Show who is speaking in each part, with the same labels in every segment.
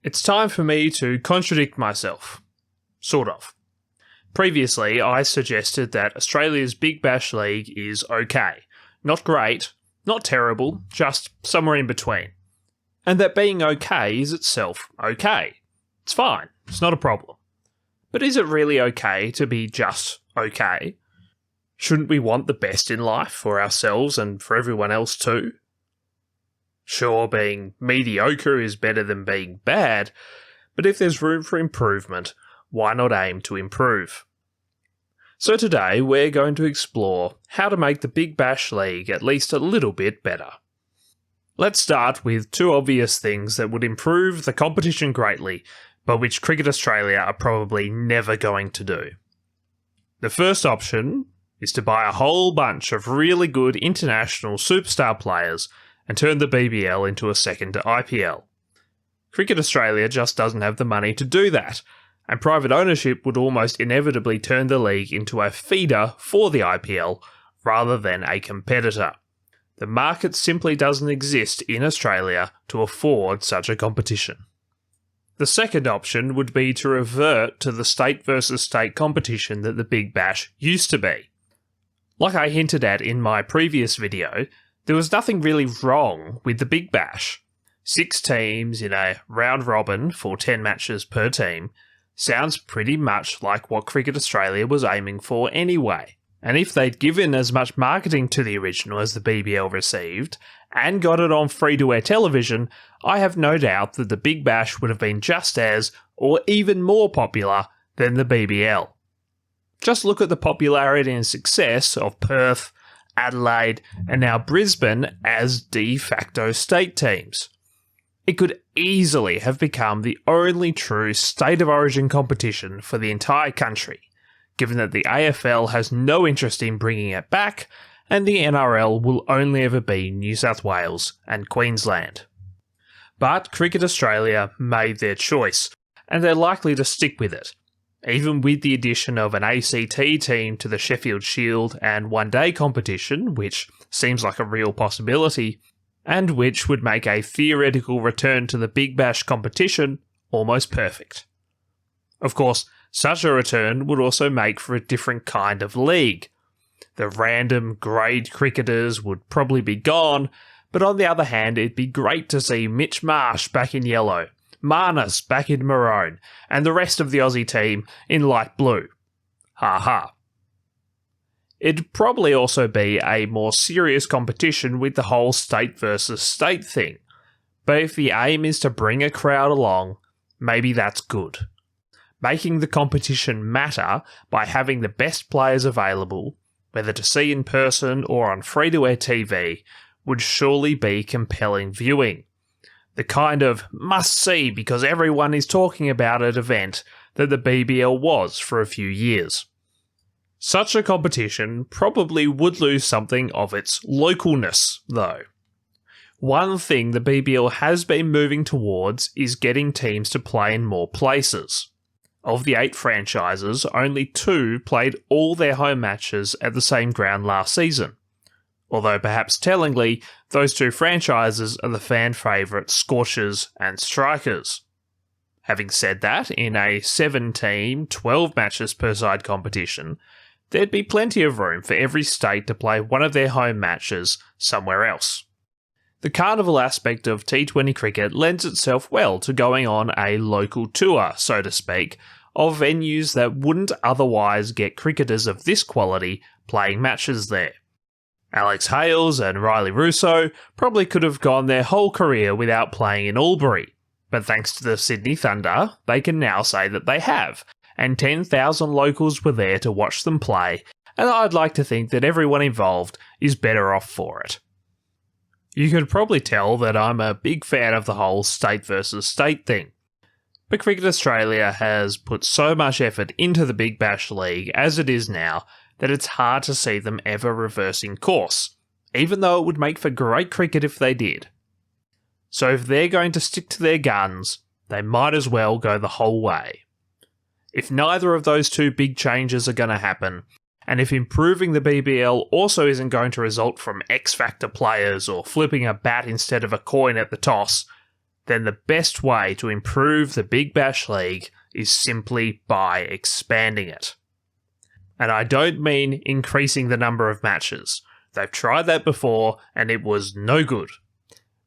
Speaker 1: It's time for me to contradict myself. Sort of. Previously, I suggested that Australia's Big Bash League is okay. Not great, not terrible, just somewhere in between. And that being okay is itself okay. It's fine, it's not a problem. But is it really okay to be just okay? Shouldn't we want the best in life for ourselves and for everyone else too? Sure, being mediocre is better than being bad, but if there's room for improvement, why not aim to improve? So today we're going to explore how to make the Big Bash League at least a little bit better. Let's start with two obvious things that would improve the competition greatly, but which Cricket Australia are probably never going to do. The first option is to buy a whole bunch of really good international superstar players and turn the BBL into a second IPL. Cricket Australia just doesn't have the money to do that, and private ownership would almost inevitably turn the league into a feeder for the IPL rather than a competitor. The market simply doesn't exist in Australia to afford such a competition. The second option would be to revert to the state versus state competition that the Big Bash used to be. Like I hinted at in my previous video, there was nothing really wrong with the Big Bash. 6 teams in a round robin for 10 matches per team sounds pretty much like what Cricket Australia was aiming for anyway. And if they'd given as much marketing to the original as the BBL received, and got it on free-to-air television, I have no doubt that the Big Bash would have been just as, or even more popular than the BBL. Just look at the popularity and success of Perth, Adelaide, and now Brisbane as de facto state teams. It could easily have become the only true state of origin competition for the entire country, given that the AFL has no interest in bringing it back, and the NRL will only ever be New South Wales and Queensland. But Cricket Australia made their choice, and they're likely to stick with it, even with the addition of an ACT team to the Sheffield Shield and one-day competition, which seems like a real possibility, and which would make a theoretical return to the Big Bash competition almost perfect. Of course, such a return would also make for a different kind of league. The random grade cricketers would probably be gone, but on the other hand, it'd be great to see Mitch Marsh back in yellow, Marnus back in maroon, and the rest of the Aussie team in light blue. Ha ha. It'd probably also be a more serious competition with the whole state versus state thing, but if the aim is to bring a crowd along, maybe that's good. Making the competition matter by having the best players available, whether to see in person or on free-to-air TV, would surely be compelling viewing. The kind of must-see because everyone is talking about it event that the BBL was for a few years. Such a competition probably would lose something of its localness, though. One thing the BBL has been moving towards is getting teams to play in more places. Of the 8 franchises, only 2 played all their home matches at the same ground last season. Although perhaps tellingly, those 2 franchises are the fan favourite Scorchers and Strikers. Having said that, in a 7-team, 12 matches per side competition, there'd be plenty of room for every state to play one of their home matches somewhere else. The carnival aspect of T20 cricket lends itself well to going on a local tour, so to speak, of venues that wouldn't otherwise get cricketers of this quality playing matches there. Alex Hales and Riley Russo probably could have gone their whole career without playing in Albury, but thanks to the Sydney Thunder, they can now say that they have, and 10,000 locals were there to watch them play, and I'd like to think that everyone involved is better off for it. You can probably tell that I'm a big fan of the whole state versus state thing, but Cricket Australia has put so much effort into the Big Bash League as it is now that it's hard to see them ever reversing course, even though it would make for great cricket if they did. So if they're going to stick to their guns, they might as well go the whole way. If neither of those 2 big changes are going to happen, and if improving the BBL also isn't going to result from X-Factor players or flipping a bat instead of a coin at the toss, then the best way to improve the Big Bash League is simply by expanding it. And I don't mean increasing the number of matches. They've tried that before and it was no good.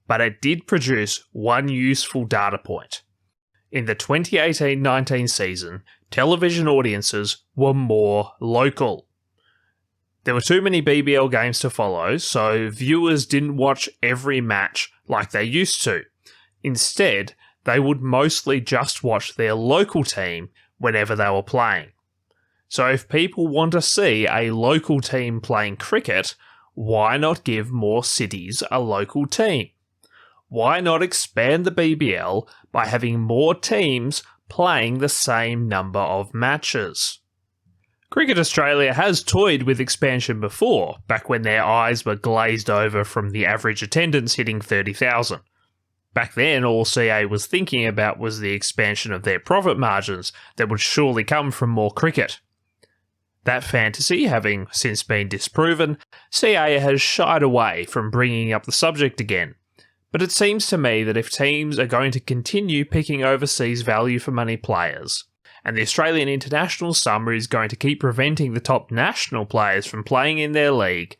Speaker 1: But it did produce one useful data point. In the 2018-19 season, television audiences were more local. There were too many BBL games to follow, so viewers didn't watch every match like they used to. Instead, they would mostly just watch their local team whenever they were playing. So if people want to see a local team playing cricket, why not give more cities a local team? Why not expand the BBL by having more teams playing the same number of matches? Cricket Australia has toyed with expansion before, back when their eyes were glazed over from the average attendance hitting 30,000. Back then, all CA was thinking about was the expansion of their profit margins that would surely come from more cricket. That fantasy having since been disproven, CA has shied away from bringing up the subject again. But it seems to me that if teams are going to continue picking overseas value for money players, and the Australian international summer is going to keep preventing the top national players from playing in their league,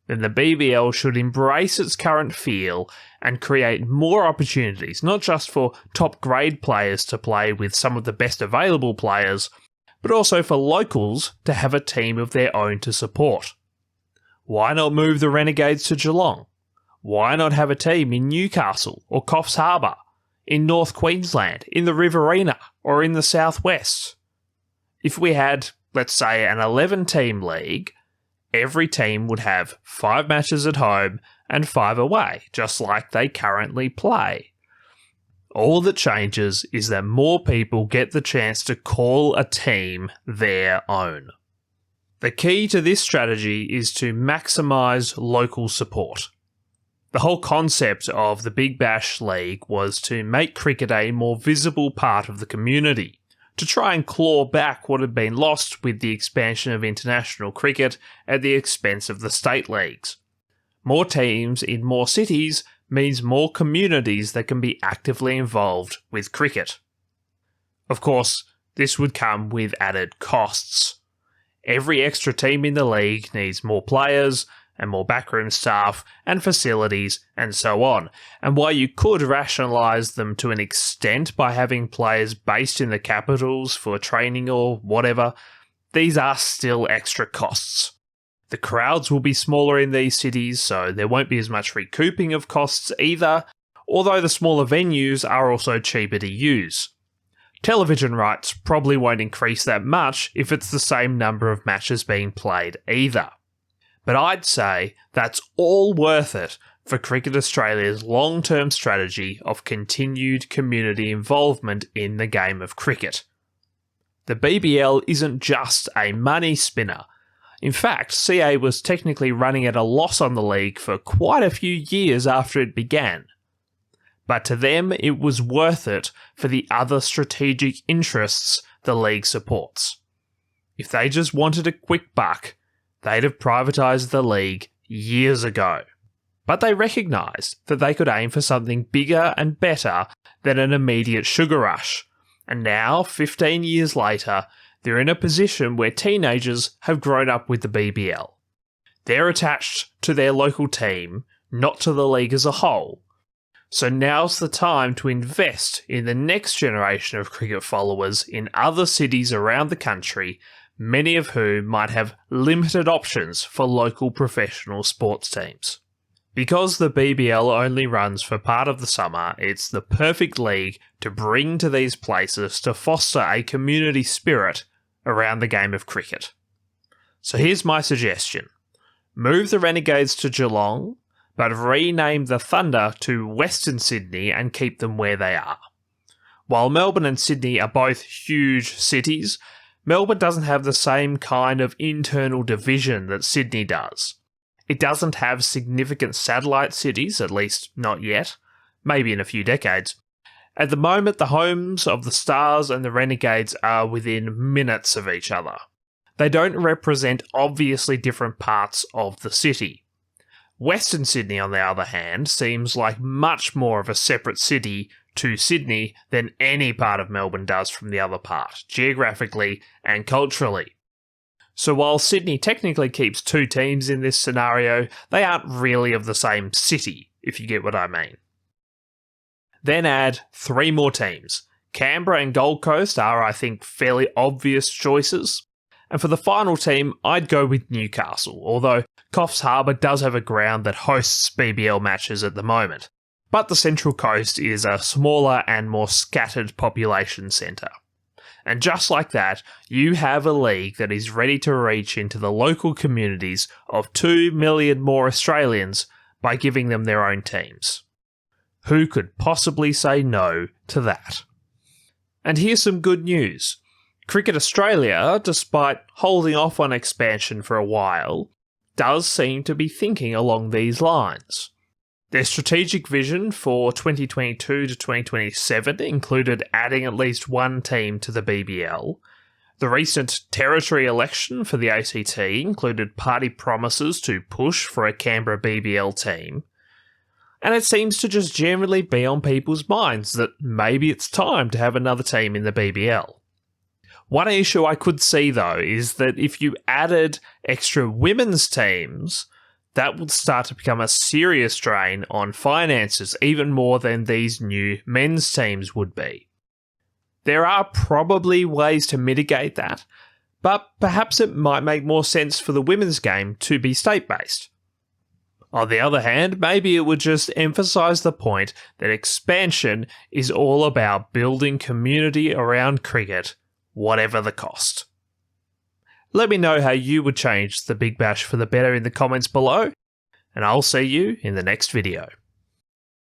Speaker 1: then the BBL should embrace its current feel and create more opportunities, not just for top grade players to play with some of the best available players, but also for locals to have a team of their own to support. Why not move the Renegades to Geelong? Why not have a team in Newcastle or Coffs Harbour, in North Queensland, in the Riverina, or in the Southwest? If we had, let's say, an 11-team league, every team would have 5 matches at home and 5 away, just like they currently play. All that changes is that more people get the chance to call a team their own. The key to this strategy is to maximise local support. The whole concept of the Big Bash League was to make cricket a more visible part of the community, to try and claw back what had been lost with the expansion of international cricket at the expense of the state leagues. More teams in more cities means more communities that can be actively involved with cricket. Of course, this would come with added costs. Every extra team in the league needs more players, and more backroom staff, and facilities, and so on. And while you could rationalise them to an extent by having players based in the capitals for training or whatever, these are still extra costs. The crowds will be smaller in these cities, so there won't be as much recouping of costs either, although the smaller venues are also cheaper to use. Television rights probably won't increase that much if it's the same number of matches being played either. But I'd say that's all worth it for Cricket Australia's long-term strategy of continued community involvement in the game of cricket. The BBL isn't just a money spinner. In fact, CA was technically running at a loss on the league for quite a few years after it began. But to them, it was worth it for the other strategic interests the league supports. If they just wanted a quick buck, they'd have privatised the league years ago. But they recognised that they could aim for something bigger and better than an immediate sugar rush. And now, 15 years later, they're in a position where teenagers have grown up with the BBL. They're attached to their local team, not to the league as a whole. So now's the time to invest in the next generation of cricket followers in other cities around the country, many of whom might have limited options for local professional sports teams. Because the BBL only runs for part of the summer, it's the perfect league to bring to these places to foster a community spirit around the game of cricket. So here's my suggestion. Move the Renegades to Geelong, but rename the Thunder to Western Sydney and keep them where they are. While Melbourne and Sydney are both huge cities, Melbourne doesn't have the same kind of internal division that Sydney does. It doesn't have significant satellite cities, at least not yet, maybe in a few decades. At the moment, the homes of the Stars and the Renegades are within minutes of each other. They don't represent obviously different parts of the city. Western Sydney, on the other hand, seems like much more of a separate city to Sydney than any part of Melbourne does from the other part, geographically and culturally. So while Sydney technically keeps 2 teams in this scenario, they aren't really of the same city, if you get what I mean. Then add 3 more teams. Canberra and Gold Coast are, I think, fairly obvious choices. And for the final team, I'd go with Newcastle, although Coffs Harbour does have a ground that hosts BBL matches at the moment. But the Central Coast is a smaller and more scattered population centre. And just like that, you have a league that is ready to reach into the local communities of 2 million more Australians by giving them their own teams. Who could possibly say no to that? And here's some good news. Cricket Australia, despite holding off on expansion for a while, does seem to be thinking along these lines. Their strategic vision for 2022 to 2027 included adding at least 1 team to the BBL. The recent territory election for the ACT included party promises to push for a Canberra BBL team. And it seems to just generally be on people's minds that maybe it's time to have another team in the BBL. One issue I could see though is that if you added extra women's teams, that would start to become a serious drain on finances, even more than these new men's teams would be. There are probably ways to mitigate that, but perhaps it might make more sense for the women's game to be state-based. On the other hand, maybe it would just emphasise the point that expansion is all about building community around cricket, whatever the cost. Let me know how you would change the Big Bash for the better in the comments below, and I'll see you in the next video.